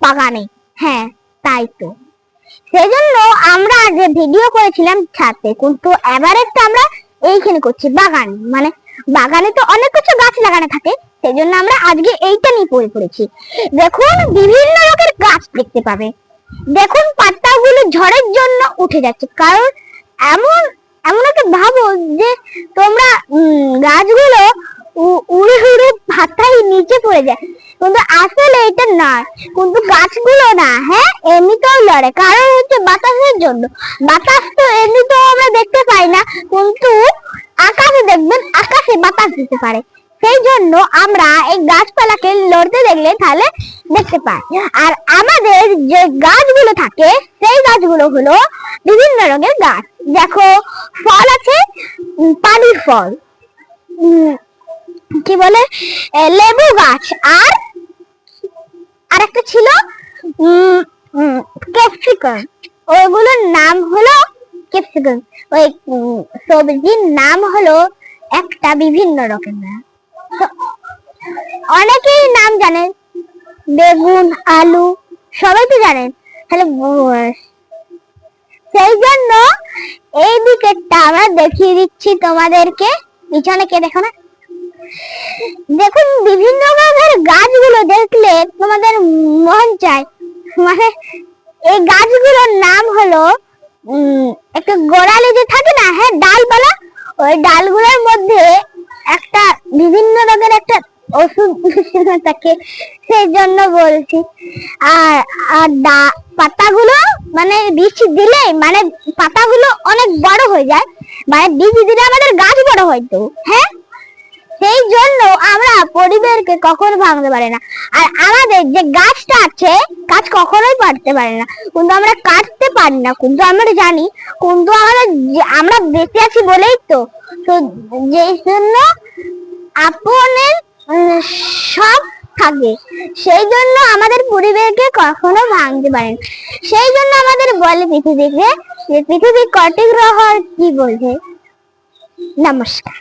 বাগানে। হ্যাঁ, তাই তো। সেই জন্য আমরা যে ভিডিও করেছিলাম ছাদে, কিন্তু এবারে তো আমরা এইখানে করছি বাগান। মানে বাগানে তো অনেক কিছু গাছ লাগানো থাকে, সেই জন্য আমরা আজকে এইটা নিয়ে পড়েছি। দেখুন, বিভিন্ন রকমের গাছ দেখতে পাবে। দেখুন, পাতাগুলো ঝড়ের জন্য উঠে যাচ্ছে, কারণ এমন এমন একটা ভাবো যে তোমরা গাছগুলো উড়ে উড়ে পাতায় নিচে পড়ে যায়, কিন্তু আসলে এটা না। কিন্তু গাছগুলো না, হ্যাঁ, এমনিতেও লড়ে, কারণ হচ্ছে বাতাসের জন্য। বাতাস তো এমনিতেও আমরা দেখতে পাই না, কিন্তু আকাশে দেখবেন, আকাশে বাতাস দিতে পারে। সেই জন্য আমরা এই গাছপালাকে লড়তে দেখলে তাহলে দেখতে পাই। আর আমাদের যে গাছগুলো থাকে, সেই গাছগুলো হলো বিভিন্ন রঙের গাছ। দেখো, ফল আছে, পানির ফল, কি বলে, লেবু গাছ, আর একটা ছিল ক্যাপসিকাম। ওইগুলোর নাম হলো ক্যাপসিকাম। ওই সবজির নাম হলো একটা বিভিন্ন রকমের, অনেকেই নাম জানেন, বেগুন, আলু, সবাই তো জানেন। তাহলে সেই জন্য এই দিকেরটা আমরা দেখিয়ে দিচ্ছি তোমাদেরকে। পিছনে কে দেখো না, দেখুন বিভিন্ন রকমের গাছগুলো দেখলে তোমাদের মন চায়। মানে এই গাছগুলোর নাম হলো একটা গোড়ালি যে থাকে না, হ্যাঁ, ডালপালা, ওই ডালগুলোর মধ্যে একটা বিভিন্ন রকমের একটা ওষুধ থাকে, সেই জন্য বলছি। আর আর পাতাগুলো মানে বীজ দিলে, মানে পাতাগুলো অনেক বড় হয়ে যায়, মানে বীজ দিলে আমাদের গাছ বড় হয় তো, হ্যাঁ। সেই জন্য আমরা পরিবেশকে কখনো ভাঙতে পারি না। আর আমাদের যে গাছটা আছে, গাছ কখনোই পারতে পারে না, কিন্তু আমরা কাটতে পারি না, কিন্তু আমরা জানি, কিন্তু আমরা বেঁচে আছি বলেই তো। যেই জন্য আপনের সব থাকে, সেই জন্য আমাদের পরিবেশকে কখনো ভাঙতে পারে না। সেই জন্য আমাদের বলে পৃথিবীকে, যে পৃথিবী কটি গ্রহ কি বলছে। নমস্কার।